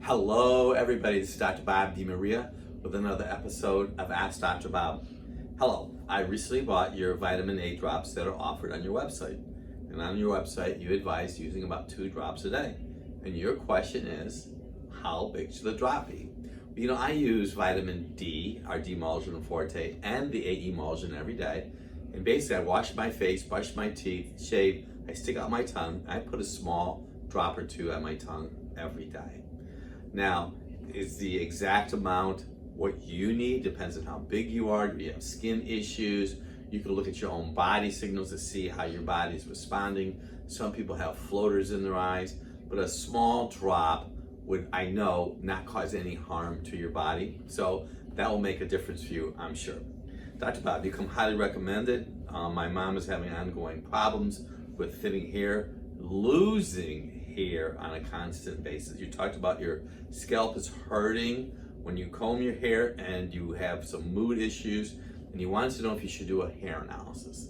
Hello everybody, this is Dr. Bob DiMaria with another episode of Ask Dr. Bob. Hello, I recently bought your vitamin A drops that are offered on your website. And on your website, you advise using about 2 drops a day. And your question is, how big should the drop be? You know, I use vitamin D, our Li-Zyme Forte, and the AE-Mulsion every day. And basically, I wash my face, brush my teeth, shave, I stick out my tongue, I put a small drop or 2 on my tongue every day. Now, is the exact amount what you need? Depends on how big you are. Do you have skin issues? You can look at your own body signals to see how your body is responding. Some people have floaters in their eyes, but a small drop would, I know, not cause any harm to your body. So that will make a difference for you, I'm sure. Dr. Bob, you come highly recommended. My mom is having ongoing problems with thinning hair, losing hair on a constant basis. You talked about your scalp is hurting when you comb your hair and you have some mood issues and you wanted to know if you should do a hair analysis.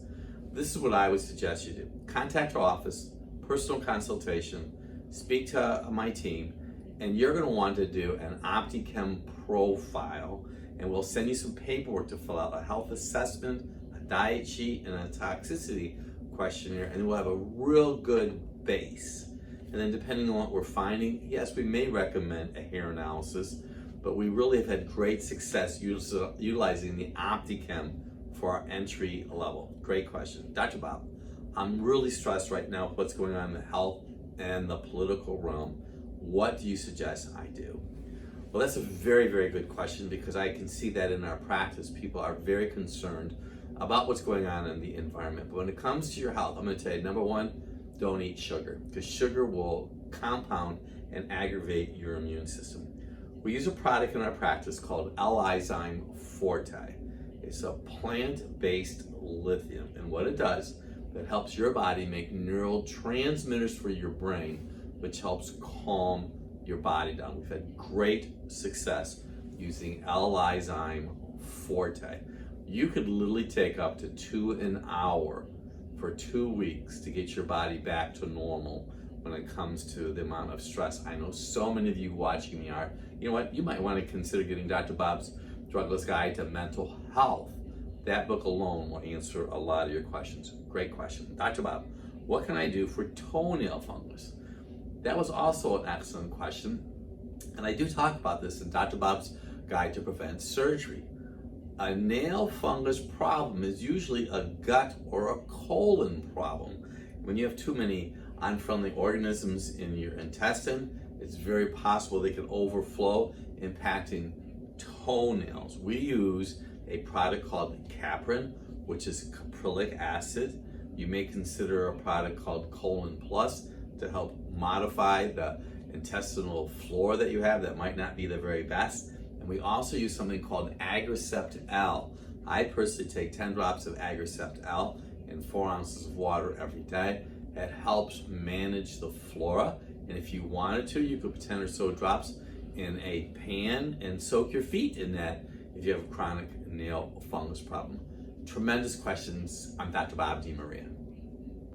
This is what I would suggest you do. Contact our office, personal consultation, speak to my team, and you're going to want to do an Opti-Chem Profile, and we'll send you some paperwork to fill out, a health assessment, a diet sheet, and a toxicity questionnaire, and we'll have a real good base. And then depending on what we're finding, yes, we may recommend a hair analysis, but we really have had great success utilizing the Opti-Chem for our entry level. Great question. Dr. Bob, I'm really stressed right now with what's going on in the health and the political realm. What do you suggest I do? Well, that's a very, very good question, because I can see that in our practice, people are very concerned about what's going on in the environment. But when it comes to your health, I'm going to tell you, number one, don't eat sugar, because sugar will compound and aggravate your immune system. We use a product in our practice called Li-Zyme Forte. It's a plant-based lithium, and what it does, it helps your body make neurotransmitters for your brain, which helps calm your body down. We've had great success using Li-Zyme Forte. You could literally take up to 2 an hour for 2 weeks to get your body back to normal when it comes to the amount of stress. I know so many of you watching me are, you know what, you might want to consider getting Dr. Bob's Drugless Guide to Mental Health. That book alone will answer a lot of your questions. Great question. Dr. Bob, what can I do for toenail fungus? That was also an excellent question. And I do talk about this in Dr. Bob's Guide to Prevent Surgery. A nail fungus problem is usually a gut or a colon problem. When you have too many unfriendly organisms in your intestine, it's very possible they can overflow, impacting toenails. We use a product called Caprin, which is caprylic acid. You may consider a product called Colon Plus to help modify the intestinal flora that you have that might not be the very best. And we also use something called Agricept L. I personally take 10 drops of Agricept L in 4 ounces of water every day. It helps manage the flora. And if you wanted to, you could put 10 or so drops in a pan and soak your feet in that if you have a chronic nail fungus problem. Tremendous questions. I'm Dr. Bob DiMaria.